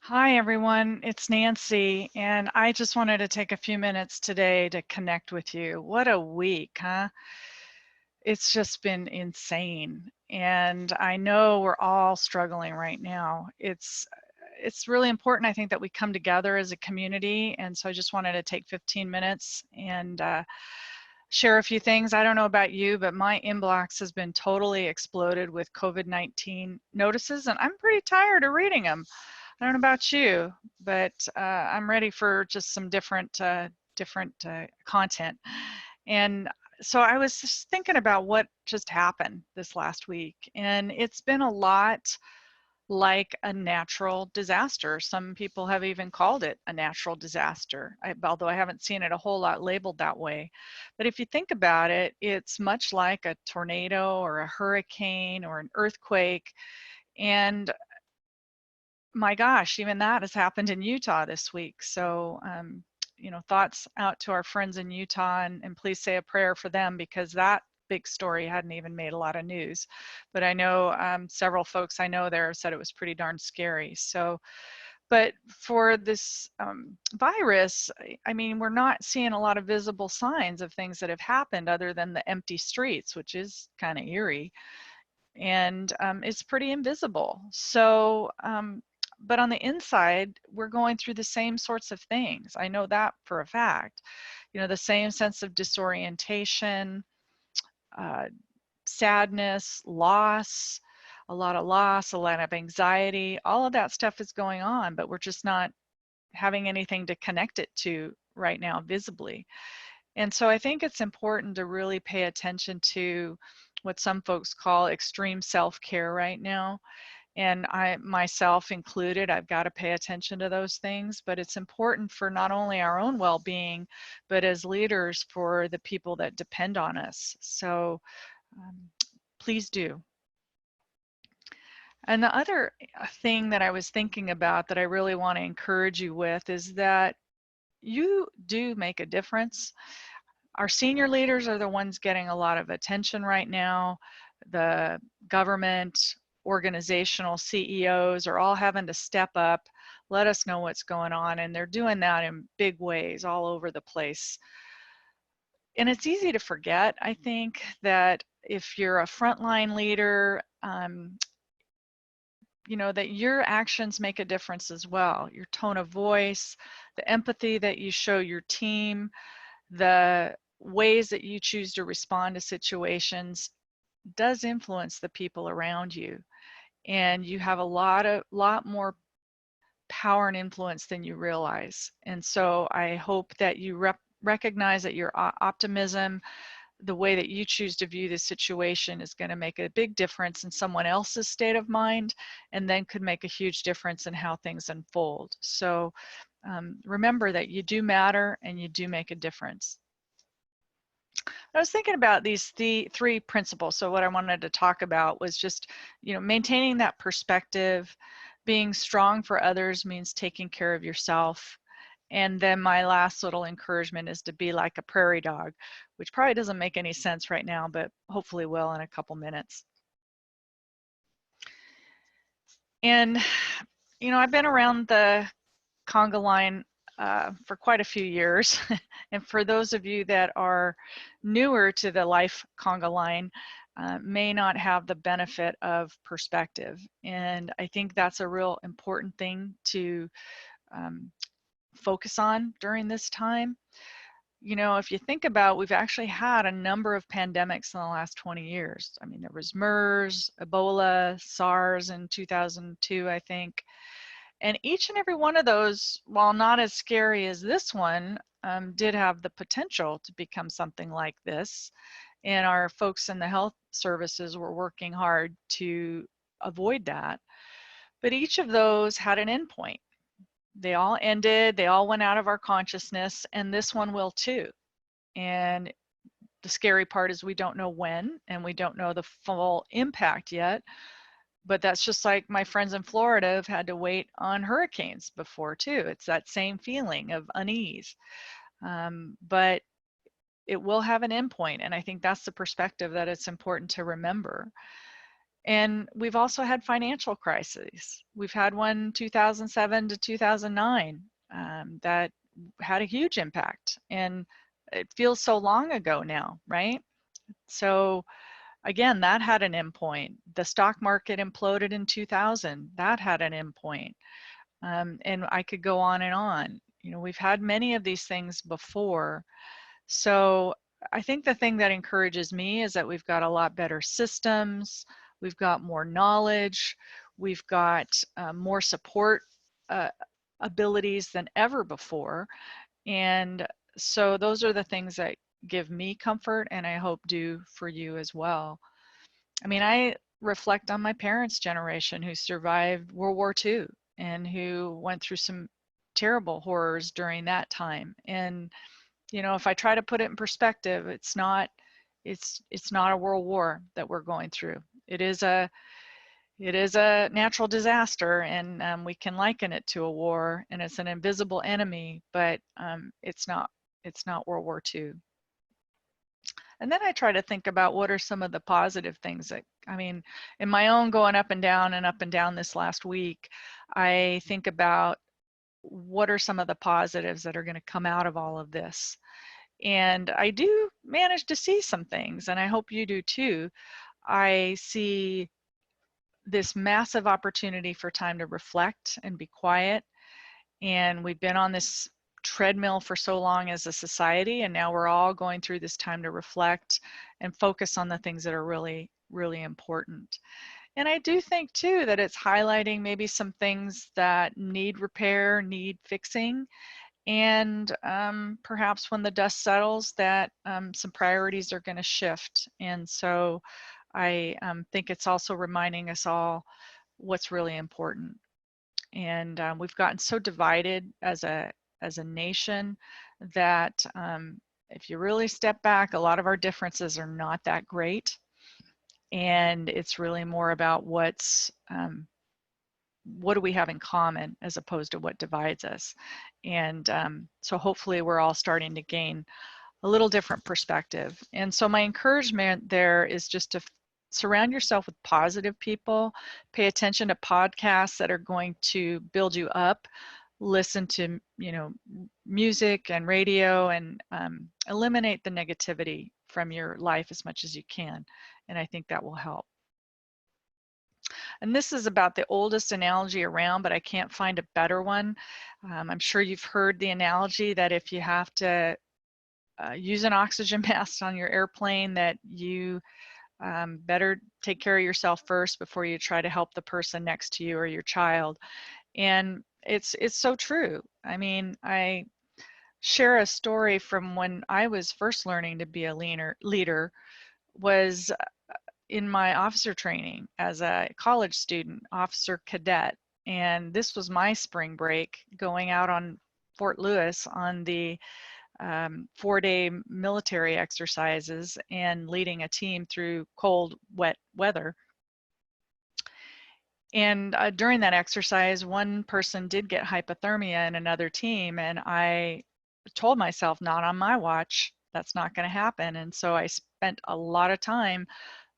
Hi, everyone. It's Nancy, and I just wanted to take a few minutes today to connect with you. What a week, huh? It's just been insane, and I know we're all struggling right now. It's really important, I think, that we come together as a community, and so I just wanted to take 15 minutes and share a few things. I don't know about you, but my inbox has been totally exploded with COVID-19 notices, and I'm pretty tired of reading them. I don't know about you, but I'm ready for just some different content. And so I was just thinking about what just happened this last week, and it's been a lot like a natural disaster. Some people have even called it a natural disaster, although I haven't seen it a whole lot labeled that way. But if you think about it, it's much like a tornado or a hurricane or an earthquake. And my gosh, even that has happened in Utah this week. So, thoughts out to our friends in Utah, and please say a prayer for them because that big story hadn't even made a lot of news. But I know several folks I know there said it was pretty darn scary. So, but for this virus, I mean, we're not seeing a lot of visible signs of things that have happened other than the empty streets, which is kind of eerie. And it's pretty invisible. So, but on the inside, we're going through the same sorts of things. I know that for a fact. The same sense of disorientation, uh, sadness, loss, a lot of loss, a lot of anxiety, all of that stuff is going on, but we're just not having anything to connect it to right now visibly. And so I think it's important to really pay attention to what some folks call extreme self-care right now. And I myself included, I've got to pay attention to those things, but it's important for not only our own well-being, but as leaders for the people that depend on us. So um, please do. And the other thing that I was thinking about that I really want to encourage you with is that you do make a difference. Our senior leaders are the ones getting a lot of attention right now. The government, organizational CEOs are all having to step up, let us know what's going on, and they're doing that in big ways all over the place. And it's easy to forget, I think, that if you're a frontline leader, that your actions make a difference as well. Your tone of voice, the empathy that you show your team, the ways that you choose to respond to situations does influence the people around you. And you have a lot more power and influence than you realize. And so I hope that you recognize that your optimism, the way that you choose to view the situation is going to make a big difference in someone else's state of mind, and then could make a huge difference in how things unfold. So remember that you do matter and you do make a difference. I was thinking about these three principles. So what I wanted to talk about was just, maintaining that perspective. Being strong for others means taking care of yourself. And then my last little encouragement is to be like a prairie dog, which probably doesn't make any sense right now, but hopefully will in a couple minutes. And, I've been around the conga line for quite a few years. And for those of you that are newer to the life conga line, may not have the benefit of perspective. And I think that's a real important thing to focus on during this time. If you think about, we've actually had a number of pandemics in the last 20 years. I mean, there was MERS, Ebola, SARS in 2002, I think. And each and every one of those, while not as scary as this one, did have the potential to become something like this. And our folks in the health services were working hard to avoid that. But each of those had an endpoint. They all ended, they all went out of our consciousness, and this one will too. And the scary part is we don't know when, and we don't know the full impact yet. But that's just like my friends in Florida have had to wait on hurricanes before too. It's that same feeling of unease. But it will have an endpoint, and I think that's the perspective that it's important to remember. And we've also had financial crises. We've had one 2007 to 2009 that had a huge impact. And it feels so long ago now, right? So again, that had an endpoint. The stock market imploded in 2000. That had an endpoint. And I could go on and on. You know, we've had many of these things before. So I think the thing that encourages me is that we've got a lot better systems, we've got more knowledge, we've got more support uh, abilities than ever before. And so those are the things that give me comfort, and I hope do for you as well. I mean, I reflect on my parents' generation who survived World War II and who went through some terrible horrors during that time. And you know, if I try to put it in perspective, it's not a world war that we're going through. It is a natural disaster, and we can liken it to a war, and it's an invisible enemy, but it's not World War II. And then I try to think about what are some of the positive things that, I mean, in my own going up and down and up and down this last week, I think about what are some of the positives that are going to come out of all of this. And I do manage to see some things, and I hope you do too. I see this massive opportunity for time to reflect and be quiet. And we've been on this treadmill for so long as a society, and now we're all going through this time to reflect and focus on the things that are really, really important. And I do think too that it's highlighting maybe some things that need repair, need fixing, and perhaps when the dust settles that some priorities are going to shift. And so I think it's also reminding us all what's really important. And we've gotten so divided as a nation that if you really step back, a lot of our differences are not that great, and it's really more about what do we have in common as opposed to what divides us. And so hopefully we're all starting to gain a little different perspective. And so my encouragement there is just to surround yourself with positive people, pay attention to podcasts that are going to build you up, listen to, you know, music and radio, and eliminate the negativity from your life as much as you can. And I think that will help. And this is about the oldest analogy around, but I can't find a better one. I'm sure you've heard the analogy that if you have to use an oxygen mask on your airplane, that you better take care of yourself first before you try to help the person next to you or your child. And it's so true. I mean, I share a story from when I was first learning to be a leader was in my officer training as a college student, officer cadet. And this was my spring break going out on Fort Lewis on the 4-day military exercises and leading a team through cold, wet weather. And during that exercise, one person did get hypothermia in another team, and I told myself, not on my watch, that's not going to happen. And so I spent a lot of time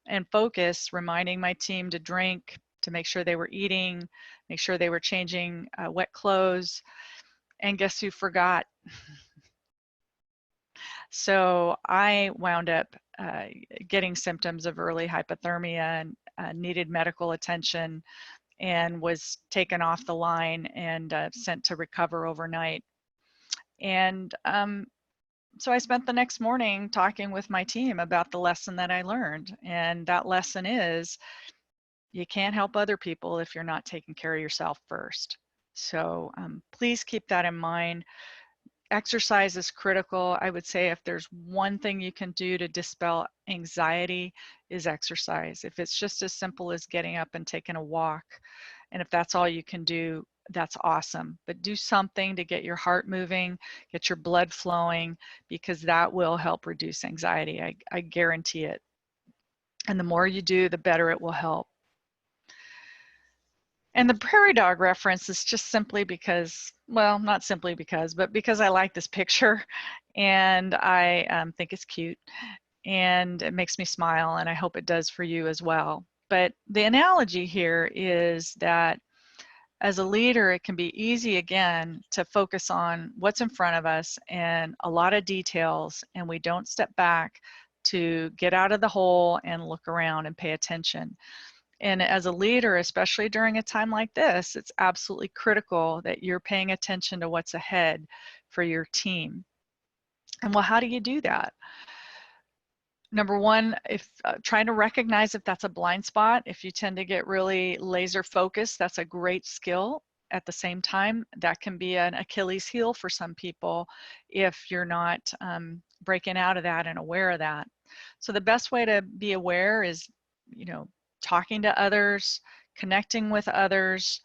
and focus reminding my team to drink, to make sure they were eating, make sure they were changing wet clothes. And guess who forgot? So I wound up getting symptoms of early hypothermia and needed medical attention, and was taken off the line and sent to recover overnight. And so I spent the next morning talking with my team about the lesson that I learned. And that lesson is, you can't help other people if you're not taking care of yourself first. So please keep that in mind. Exercise is critical. I would say if there's one thing you can do to dispel anxiety, is exercise. If it's just as simple as getting up and taking a walk, and if that's all you can do, that's awesome. But do something to get your heart moving, get your blood flowing, because that will help reduce anxiety. I guarantee it. And the more you do, the better it will help. And the prairie dog reference is just simply because, well, not simply because, but because I like this picture, and I think it's cute, and it makes me smile, and I hope it does for you as well. But the analogy here is that as a leader, it can be easy, again, to focus on what's in front of us and a lot of details, and we don't step back to get out of the hole and look around and pay attention. And as a leader, especially during a time like this, it's absolutely critical that you're paying attention to what's ahead for your team. And well, how do you do that? Number one, if trying to recognize if that's a blind spot. If you tend to get really laser focused, that's a great skill. At the same time, that can be an Achilles heel for some people if you're not breaking out of that and aware of that. So the best way to be aware is, talking to others, connecting with others,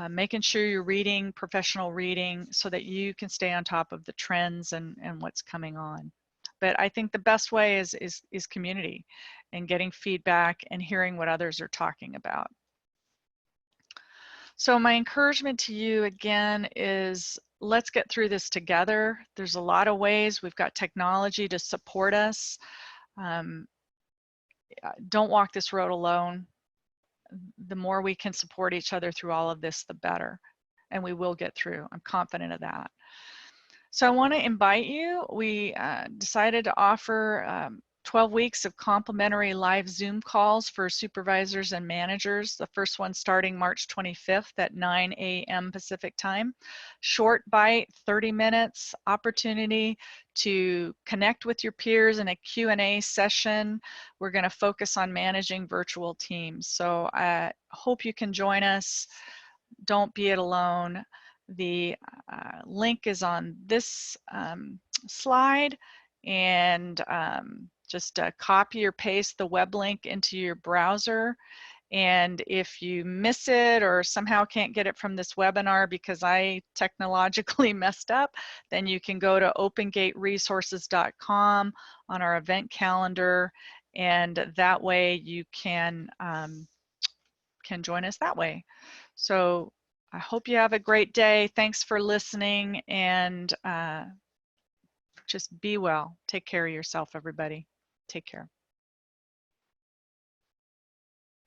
making sure you're reading professional reading so that you can stay on top of the trends and what's coming on. But I think the best way is community and getting feedback and hearing what others are talking about. So my encouragement to you again is, let's get through this together. There's a lot of ways. We've got technology to support us. Don't walk this road alone. The more we can support each other through all of this, the better. And we will get through. I'm confident of that. So I want to invite you. We decided to offer 12 weeks of complimentary live Zoom calls for supervisors and managers. The first one starting March 25th at 9 a.m. Pacific time. Short bite, 30 minutes, opportunity to connect with your peers in a Q&A session. We're going to focus on managing virtual teams. So I hope you can join us. Don't be it alone. The link is on this slide, and just copy or paste the web link into your browser. And if you miss it or somehow can't get it from this webinar because I technologically messed up, then you can go to opengateresources.com on our event calendar, and that way you can join us that way. So I hope you have a great day. Thanks for listening, and just be well. Take care of yourself, everybody. Take care.